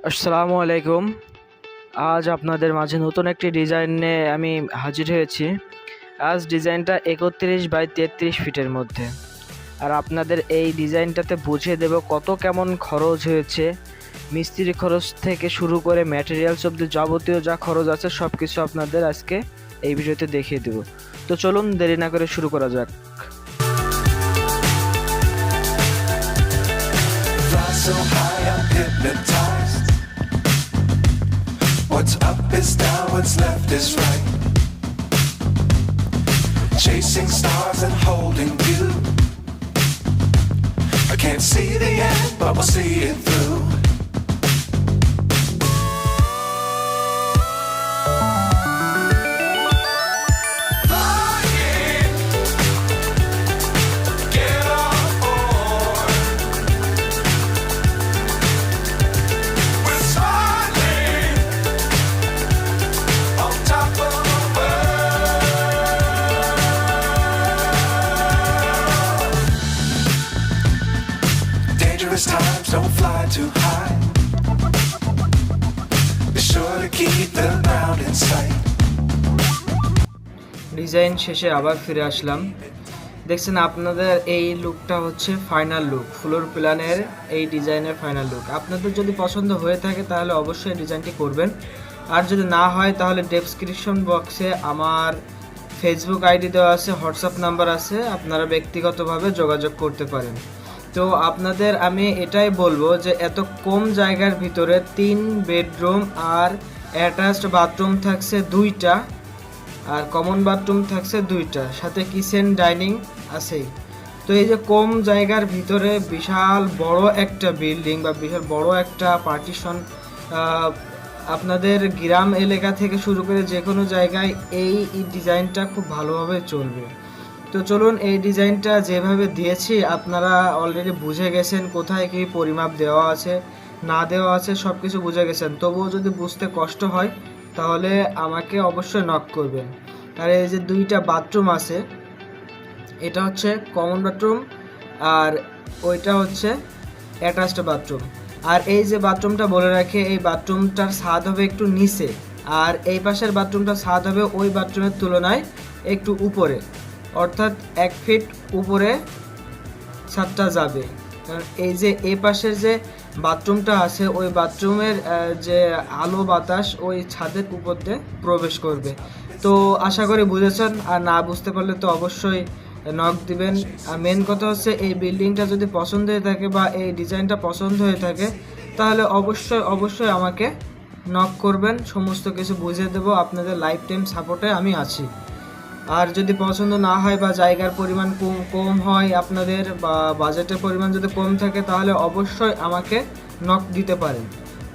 আসসালামু আলাইকুম। আজ আপনাদের মাঝে নতুন একটি ডিজাইন নিয়ে আমি হাজির হয়েছি। আজ ডিজাইনটা 31 বাই 33 ফিটের মধ্যে। আর আপনাদের এই ডিজাইনটাতে বুঝিয়ে দেব কত কেমন খরচ হয়েছে, মিস্ত্রি খরচ থেকে শুরু করে ম্যাটেরিয়ালস অবধি যাবতীয় যা খরচ আছে সব কিছু আপনাদের আজকে এই ভিডিওতে দেখিয়ে দেব। তো চলুন দেরি না করে শুরু করা যাক। Fly so high, I'm hypnotized. What's up is down, what's left is right. Chasing stars and holding you. I can't see the end, but we'll see it through. Flying, get on board. We're smiling on top of the world. Dangerous times, don't fly too high. Be sure to keep the ground in sight. Design শেষে আবার ফিরে আসলাম। দেখছেন আপনাদের এই লুকটা হচ্ছে final look, floor প্ল্যানের এই ডিজাইনের ফাইনাল লুক। আপনাদের যদি পছন্দ হয়ে থাকে তাহলে অবশ্যই ডিজাইনটি করবেন, আর যদি না হয় তাহলে ডেসক্রিপশন বক্সে আমার ফেসবুক আইডি দেওয়া আছে, হোয়াটসঅ্যাপ নাম্বার আছে, আপনারা ব্যক্তিগতভাবে যোগাযোগ করতে পারেন। তো আপনাদের আমি এটাই বলবো যে এত কম জায়গার ভিতরে 3 বেডরুম আর অ্যাটাচড বাথরুম থাকছে 2টা, আর কমন বাথরুম থাকছে 2টা, সাথে কিচেন ডাইনিং আছেই। তো এই যে কম জায়গার ভিতরে বিশাল বড় একটা বিল্ডিং বা বিশাল বড় একটা পার্টিশন, আপনাদের গ্রাম এলাকা থেকে শুরু করে যে কোনো জায়গায় এই ডিজাইনটা খুব ভালোভাবে চলবে। তো চলুন, এই ডিজাইনটা যেভাবে দিয়েছি আপনারা অলরেডি বুঝে গেছেন কোথায় কী পরিমাপ দেওয়া আছে না দেওয়া আছে, সব কিছু বুঝে গেছেন। তবুও যদি বুঝতে কষ্ট হয় তাহলে আমাকে অবশ্যই নক করবেন। আর এই যে 2টা বাথরুম আছে, এটা হচ্ছে কমন বাথরুম আর ওইটা হচ্ছে অ্যাটাচড বাথরুম। আর এই যে বাথরুমটা বলে রাখে, এই বাথরুমটার ছাদ হবে একটু নিচে, আর এই পাশের বাথরুমটার ছাদ হবে ওই বাথরুমের তুলনায় একটু উপরে, অর্থাৎ 1 ফিট উপরে ছাদটা যাবে। কারণ এই যে এই পাশের যে বাথরুমটা আছে ওই বাথরুমের যে আলো বাতাস ওই ছাদের উপর দিয়ে প্রবেশ করবে। তো আশা করি বুঝেছেন, আর না বুঝতে পারলে তো অবশ্যই নক দিবেন। আর মেন কথা হচ্ছে এই বিল্ডিংটা যদি পছন্দ হয়ে থাকে বা এই ডিজাইনটা পছন্দ হয়ে থাকে তাহলে অবশ্যই আমাকে নক করবেন, সমস্ত কিছু বুঝিয়ে দেবো। আপনাদের লাইফ টাইম সাপোর্টে আমি আছি। আর যদি পছন্দ না হয় বা জায়গার পরিমাণ কম হয় আপনাদের, বা বাজেটের পরিমাণ যদি কম থাকে তাহলে অবশ্যই আমাকে নক দিতে পারেন।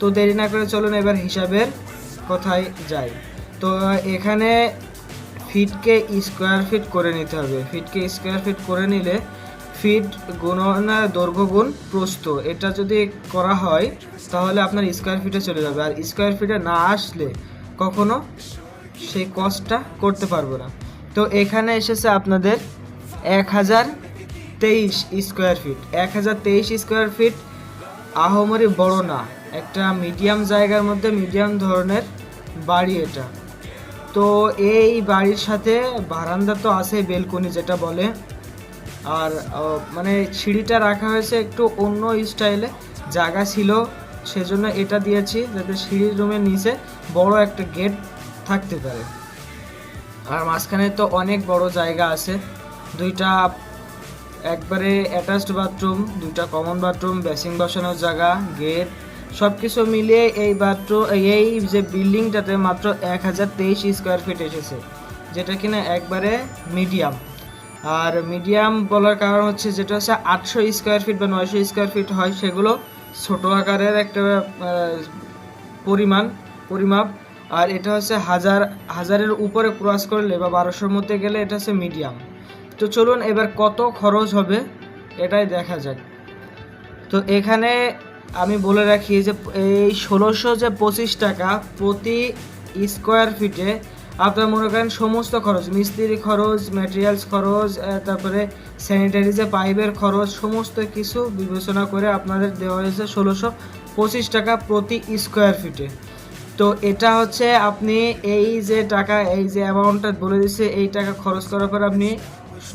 তো দেরি না করে চলুন এবার হিসাবের কথায় যাই। তো এখানে ফিটকে স্কোয়ার ফিট করে নিতে হবে। ফিটকে স্কোয়ার ফিট করে নিলে ফিট গুণন দৈর্ঘ্য গুণ প্রস্থ, এটা যদি করা হয় তাহলে আপনার স্কোয়ার ফিটে চলে যাবে। আর স্কোয়ার ফিটে না আসলে কখনো সেই কস্টটা করতে পারবো না। তো এখানে এসেছে আপনাদের 1023 স্কোয়ার ফিট। 1023 স্কোয়ার ফিট আহামরি বড় না, একটা মিডিয়াম জায়গার মধ্যে মিডিয়াম ধরনের বাড়ি এটা। তো এই বাড়ির সাথে বারান্দা তো আছে, বেলকনি যেটা বলে, আর মানে সিঁড়িটা রাখা হয়েছে একটু অন্য স্টাইলে, জায়গা ছিল সেজন্য এটা দিয়েছি যাতে সিঁড়ির রুমের নিচে বড় একটা গেট থাকতে পারে। আর মাঝখানে তো অনেক বড় জায়গা আছে, 2টা একবারে অ্যাটাচড বাথরুম, 2টা কমন বাথরুম, বেসিং বসানোর জায়গা, গেট, সব কিছু মিলিয়ে এই বাথরুম এই যে বিল্ডিংটাতে মাত্র 1023 স্কোয়ার ফিট এসেছে, যেটা কিনা একবারে মিডিয়াম। আর মিডিয়াম বলার কারণ হচ্ছে যেটা হচ্ছে 800 স্কোয়ার ফিট বা 900 স্কোয়ার ফিট হয় সেগুলো ছোটো আকারের একটা পরিমাপ। আর এটা হচ্ছে হাজারের উপরে ক্রস করলে বা 1200-র মধ্যে গেলে এটা হচ্ছে মিডিয়াম। তো চলুন এবার কত খরচ হবে এটাই দেখা যাক। তো এখানে আমি বলে রাখি যে এই 1625 টাকা প্রতি স্কোয়ার ফিটে আপনার মনে করেন সমস্ত খরচ, মিস্ত্রি খরচ, ম্যাটেরিয়ালস খরচ, তারপরে স্যানিটারি যে পাইপের খরচ, সমস্ত কিছু বিবেচনা করে আপনাদের দেওয়া হয়েছে 25 টাকা প্রতি স্কোয়ার ফিটে। তো এটা হচ্ছে আপনি এই যে টাকা, এই যে অ্যামাউন্টটা বলে দিচ্ছে, এই টাকা খরচ করার পর আপনি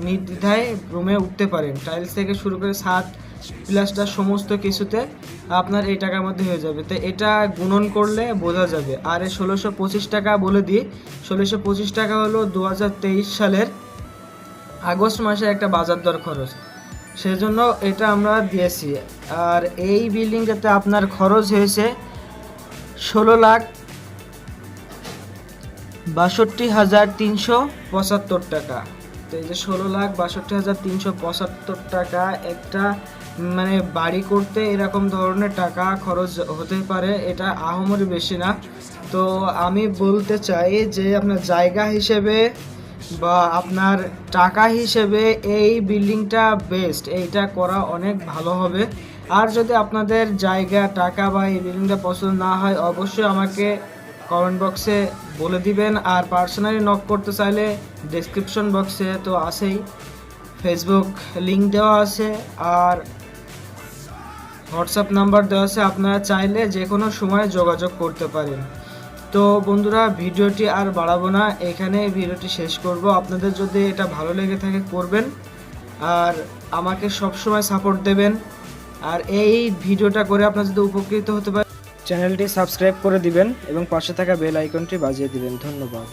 নির্দ্বিধায় রুমে উঠতে পারেন। টাইলস থেকে শুরু করে ছাদ প্লাস্টার সমস্ত কিছুতে আপনার এই টাকার মধ্যে হয়ে যাবে। তো এটা গুণন করলে বোঝা যাবে। আর এই 1625 টাকা বলে দিই, 1625 টাকা হলো 2023 সালের আগস্ট মাসের একটা বাজার দর খরচ, সেজন্য এটা আমরা দিয়েছি। আর এই বিল্ডিংটাতে আপনার খরচ হয়েছে 16,62,375 টাকা। তো এই যে 16,62,375 টাকা একটা মানে বাড়ি করতে এরকম ধরনের টাকা খরচ হতে পারে, এটা আহামরি বেশি না। তো আমি বলতে চাই যে আপনার জায়গা হিসেবে বা আপনার টাকা হিসেবে এই বিল্ডিংটা বেস্ট, এইটা করা অনেক ভালো হবে। আর যদি আপনাদের জায়গা, টাকা বা এই বিল্ডিংটা পছন্দ না হয়, অবশ্যই আমাকে কমেন্ট বক্সে বলে দিবেন। আর পার্সোনালি নক করতে চাইলে ডেসক্রিপশন বক্সে তো আছেই, ফেসবুক লিংক দেওয়া আছে আর হোয়াটসঅ্যাপ নাম্বার দেওয়া আছে, আপনারা চাইলে যে কোনো সময় যোগাযোগ করতে পারেন। তো বন্ধুরা, ভিডিওটি আর বাড়াবো না, এখানে ভিডিওটি শেষ করব। আপনাদের যদি এটা ভালো লেগে থাকে করবেন আর আমাকে সব সময় সাপোর্ট দেবেন। আর এই ভিডিওটা করে আপনারা যদি উপকৃত হতে পারেন, চ্যানেলটি সাবস্ক্রাইব করে দিবেন এবং পাশে থাকা বেল আইকনটি বাজিয়ে দিবেন। ধন্যবাদ।